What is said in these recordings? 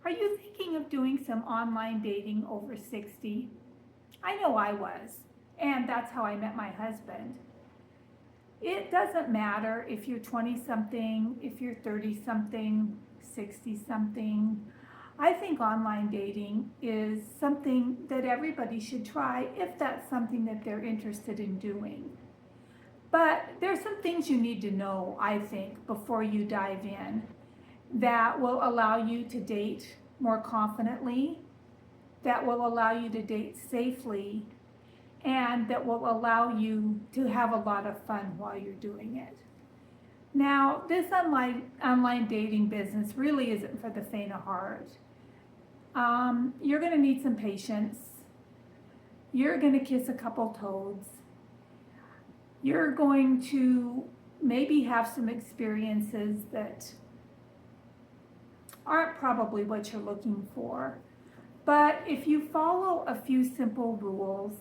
Are you thinking of doing some online dating over 60? I know I was, and that's how I met my husband. It doesn't matter if you're 20 something, if you're 30 something, 60 something. I think online dating is something that everybody should try if that's something that they're interested in doing. But there's some things you need to know, I think, before you dive in that will allow you to date more confidently, that will allow you to date safely, and that will allow you to have a lot of fun while you're doing it. Now, this online dating business really isn't for the faint of heart. You're going to need some patience. You're going to kiss a couple toads. You're going to maybe have some experiences that aren't probably what you're looking for. But if you follow a few simple rules,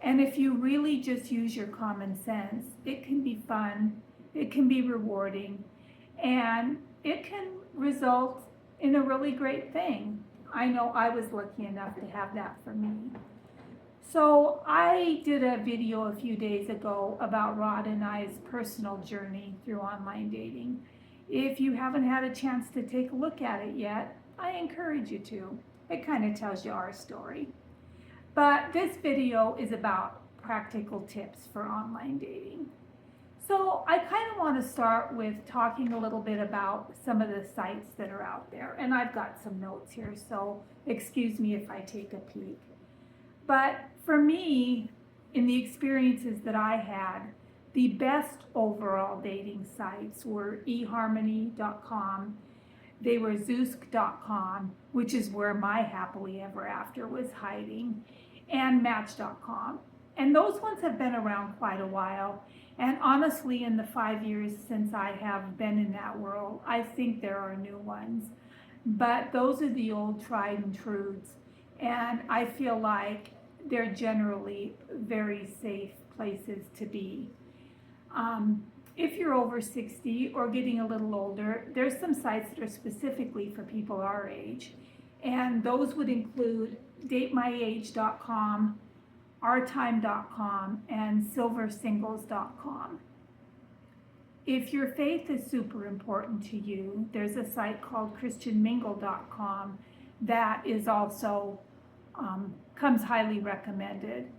and if you really just use your common sense, it can be fun, it can be rewarding, and it can result in a really great thing. I know I was lucky enough to have that for me. So I did a video a few days ago about Rod and I's personal journey through online dating. If you haven't had a chance to take a look at it yet, I encourage you to. It kind of tells you our story. But this video is about practical tips for online dating. So I kind of want to start with talking a little bit about some of the sites that are out there. And I've got some notes here, so excuse me if I take a peek. But for me, in the experiences that I had, the best overall dating sites were eharmony.com. They were Zoosk.com, which is where my happily ever after was hiding, and Match.com. And those ones have been around quite a while. And honestly, in the 5 years since I have been in that world, I think there are new ones. But those are the old tried and truths. And I feel like they're generally very safe places to be. If you're over 60 or getting a little older, there's some sites that are specifically for people our age. And those would include datemyage.com, ourtime.com, and silversingles.com. If your faith is super important to you, there's a site called christianmingle.com that is also comes highly recommended.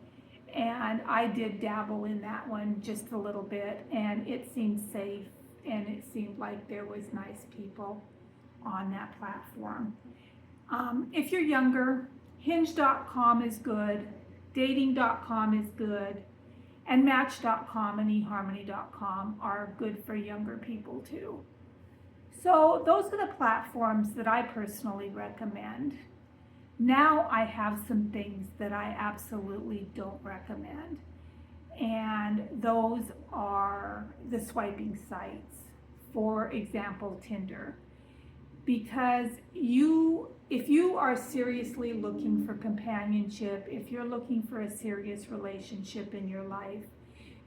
And I did dabble in that one just a little bit, and it seemed safe, and it seemed like there was nice people on that platform. If you're younger, hinge.com is good, dating.com is good, and match.com and eharmony.com are good for younger people too. So those are the platforms that I personally recommend. Now I have some things that I absolutely don't recommend, and those are the swiping sites, for example, Tinder. Because if you are seriously looking for companionship, if you're looking for a serious relationship in your life,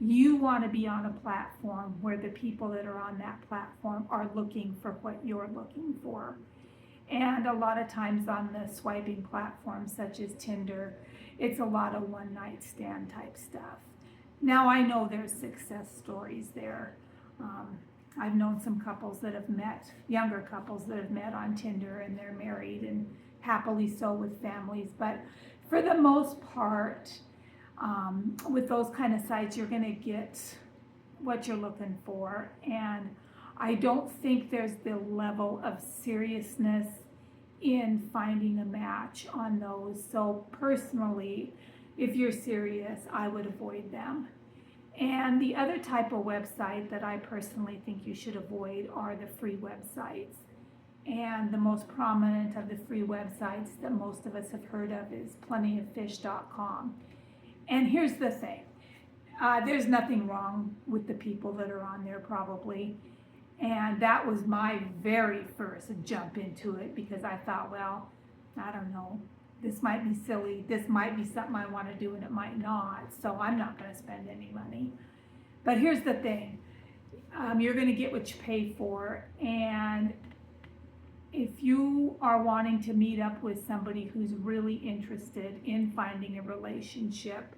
you want to be on a platform where the people that are on that platform are looking for what you're looking for. And a lot of times on the swiping platforms such as Tinder, it's a lot of one night stand type stuff. Now I know there's success stories there. I've known some couples that have met, younger couples that have met on Tinder, and they're married and happily so with families. But for the most part, with those kind of sites, you're going to get what you're looking for. And I don't think there's the level of seriousness in finding a match on those. So personally, if you're serious, I would avoid them. And the other type of website that I personally think you should avoid are the free websites. And the most prominent of the free websites that most of us have heard of is plentyoffish.com. And here's the thing. There's nothing wrong with the people that are on there probably. And that was my very first jump into it because I thought, well, I don't know, this might be silly, this might be something I want to do and it might not, so I'm not going to spend any money. But here's the thing, you're going to get what you pay for, and if you are wanting to meet up with somebody who's really interested in finding a relationship,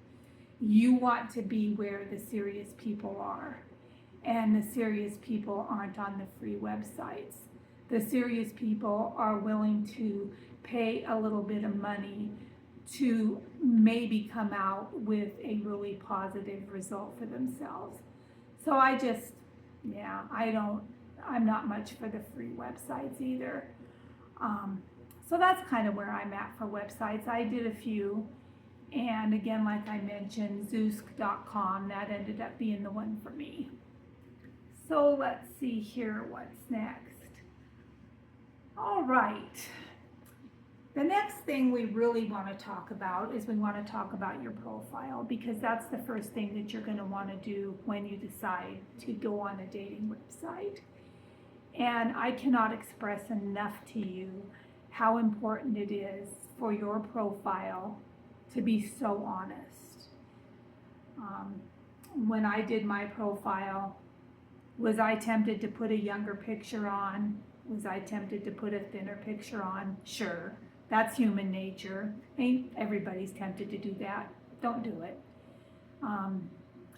you want to be where the serious people are. And the serious people aren't on the free websites. The serious people are willing to pay a little bit of money to maybe come out with a really positive result for themselves. So I'm not much for the free websites either. So that's kind of where I'm at for websites. I did a few, and again, like I mentioned, Zoosk.com, that ended up being the one for me. So let's see here, what's next? All right. The next thing we really want to talk about is we want to talk about your profile, because that's the first thing that you're going to want to do when you decide to go on a dating website. And I cannot express enough to you how important it is for your profile to be so honest. When I did my profile, was I tempted to put a younger picture on? Was I tempted to put a thinner picture on? Sure, that's human nature. Everybody's tempted to do that. Don't do it.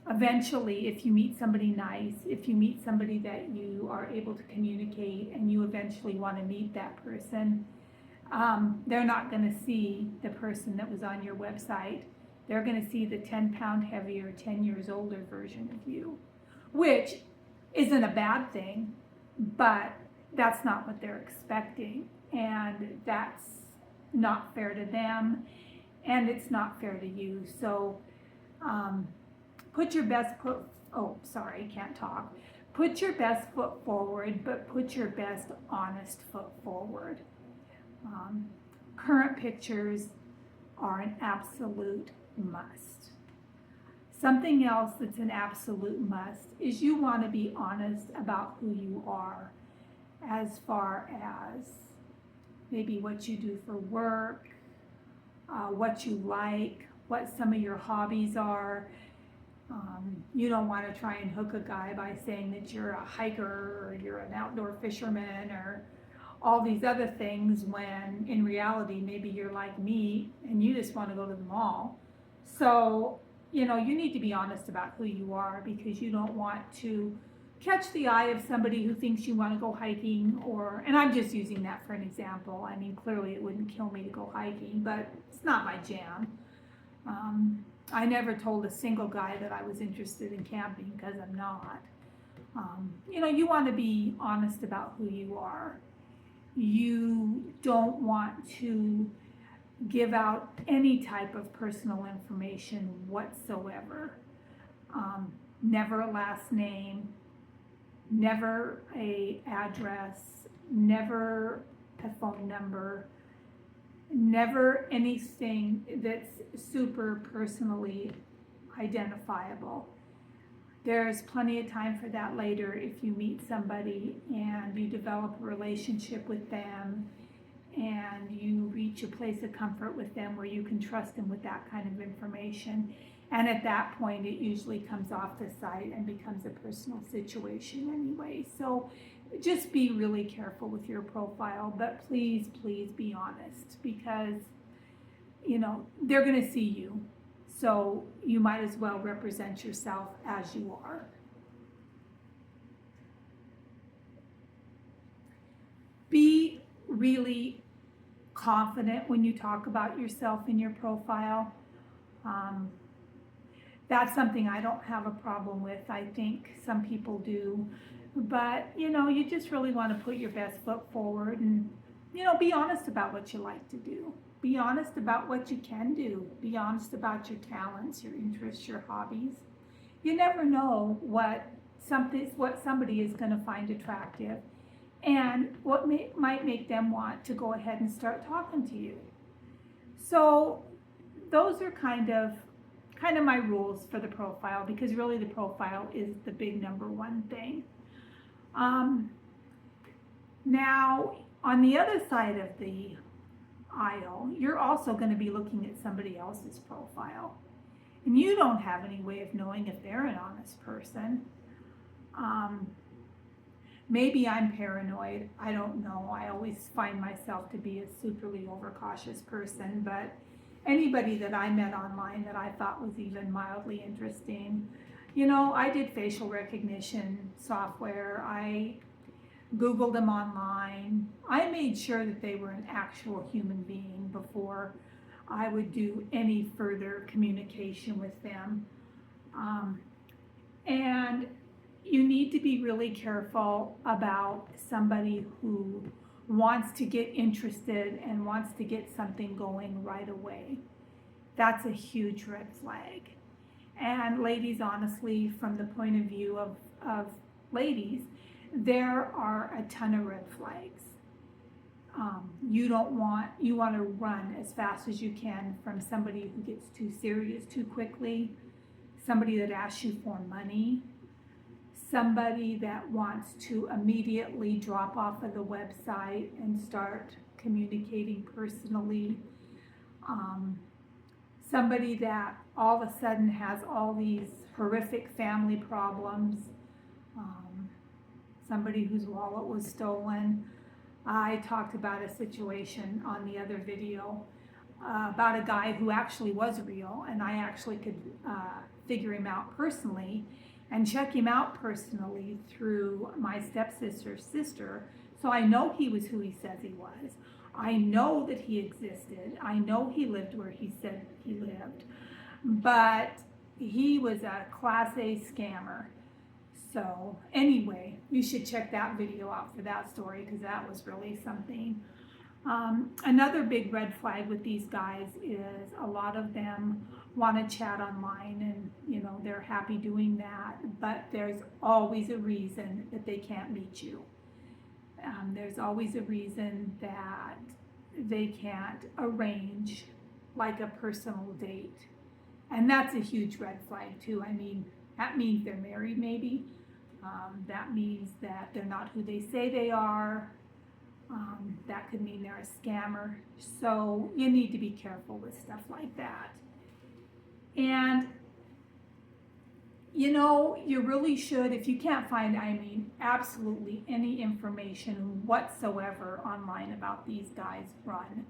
Eventually, if you meet somebody nice, if you meet somebody that you are able to communicate and you eventually want to meet that person, they're not going to see the person that was on your website. They're going to see the 10-pound heavier, 10 years older version of you, which isn't a bad thing, but that's not what they're expecting, and that's not fair to them, and it's not fair to you. So put your best foot forward, but put your best honest foot forward. Current pictures are an absolute must. Something else that's an absolute must is you want to be honest about who you are, as far as maybe what you do for work, what you like, what some of your hobbies are. You don't want to try and hook a guy by saying that you're a hiker or you're an outdoor fisherman or all these other things, when in reality maybe you're like me and you just want to go to the mall. So you need to be honest about who you are, because you don't want to catch the eye of somebody who thinks you want to go hiking, and I'm just using that for an example. I mean, clearly it wouldn't kill me to go hiking, but it's not my jam. I never told a single guy that I was interested in camping, because I'm not. You want to be honest about who you are. You don't want to give out any type of personal information whatsoever. Never a last name, never a address, never a phone number, never anything that's super personally identifiable. There's plenty of time for that later if you meet somebody and you develop a relationship with them and you reach a place of comfort with them where you can trust them with that kind of information. And at that point, it usually comes off the site and becomes a personal situation anyway. So just be really careful with your profile, but please, please be honest, because, they're going to see you. So you might as well represent yourself as you are. Be really confident when you talk about yourself in your profile. That's something I don't have a problem with. I think some people do. But, you just really want to put your best foot forward and, be honest about what you like to do. Be honest about what you can do. Be honest about your talents, your interests, your hobbies. You never know what somebody is going to find attractive and what might make them want to go ahead and start talking to you. So those are kind of my rules for the profile, because really the profile is the big number one thing. Now, on the other side of the aisle, you're also going to be looking at somebody else's profile. And you don't have any way of knowing if they're an honest person. Maybe I'm paranoid. I don't know. I always find myself to be a superly overcautious person, but anybody that I met online that I thought was even mildly interesting, I did facial recognition software. I Googled them online. I made sure that they were an actual human being before I would do any further communication with them. And you need to be really careful about somebody who wants to get interested and wants to get something going right away. That's a huge red flag. And ladies, honestly, from the point of view of ladies, there are a ton of red flags. You want to run as fast as you can from somebody who gets too serious too quickly, somebody that asks you for money, somebody that wants to immediately drop off of the website and start communicating personally, somebody that all of a sudden has all these horrific family problems, somebody whose wallet was stolen. I talked about a situation on the other video about a guy who actually was real, and I actually could figure him out personally and check him out personally through my stepsister's sister. So I know he was who he says he was. I know that he existed. I know he lived where he said he lived. But he was a Class A scammer. So anyway, you should check that video out for that story, because that was really something. Another big red flag with these guys is a lot of them want to chat online, and they're happy doing that, but there's always a reason that they can't meet you. There's always a reason that they can't arrange like a personal date, and that's a huge red flag too. I mean, that means they're married maybe. That means that they're not who they say they are. That could mean they're a scammer. So you need to be careful with stuff like that. And you really should, if you can't find, absolutely any information whatsoever online about these guys, run.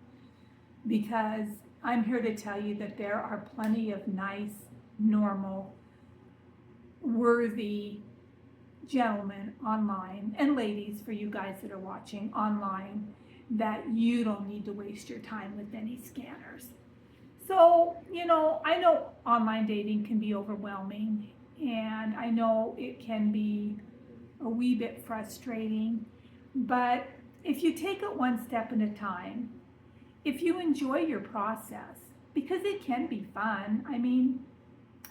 Because I'm here to tell you that there are plenty of nice, normal, worthy gentlemen online, and ladies, for you guys that are watching online, that you don't need to waste your time with any scanners. So, I know online dating can be overwhelming, and I know it can be a wee bit frustrating, but if you take it one step at a time, if you enjoy your process, because it can be fun. I mean,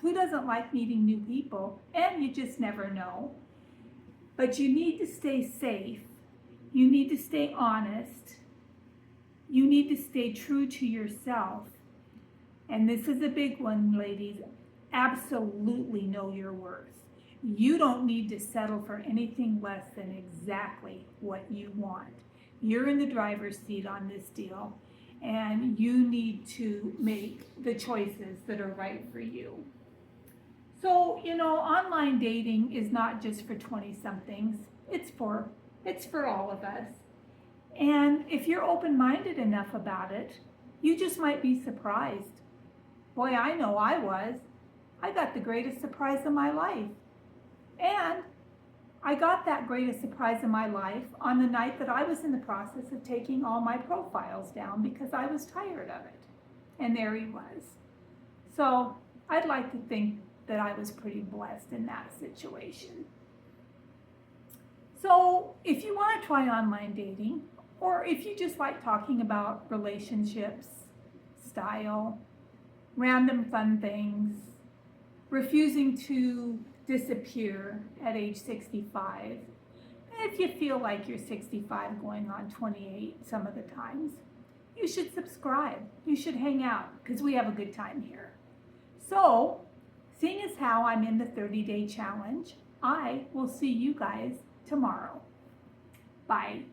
who doesn't like meeting new people? And you just never know. But you need to stay safe. You need to stay honest. You need to stay true to yourself. And this is a big one, ladies. Absolutely know your worth. You don't need to settle for anything less than exactly what you want. You're in the driver's seat on this deal, and you need to make the choices that are right for you. So, online dating is not just for 20-somethings. It's for all of us. And if you're open-minded enough about it, you just might be surprised. Boy, I know I was. I got the greatest surprise of my life. And I got that greatest surprise of my life on the night that I was in the process of taking all my profiles down because I was tired of it. And there he was. So I'd like to think that I was pretty blessed in that situation. So if you want to try online dating, or if you just like talking about relationships, style, random fun things, refusing to disappear at age 65, if you feel like you're 65 going on 28 some of the times, you should subscribe. You should hang out, because we have a good time here. So, seeing as how I'm in the 30-day challenge, I will see you guys tomorrow. Bye.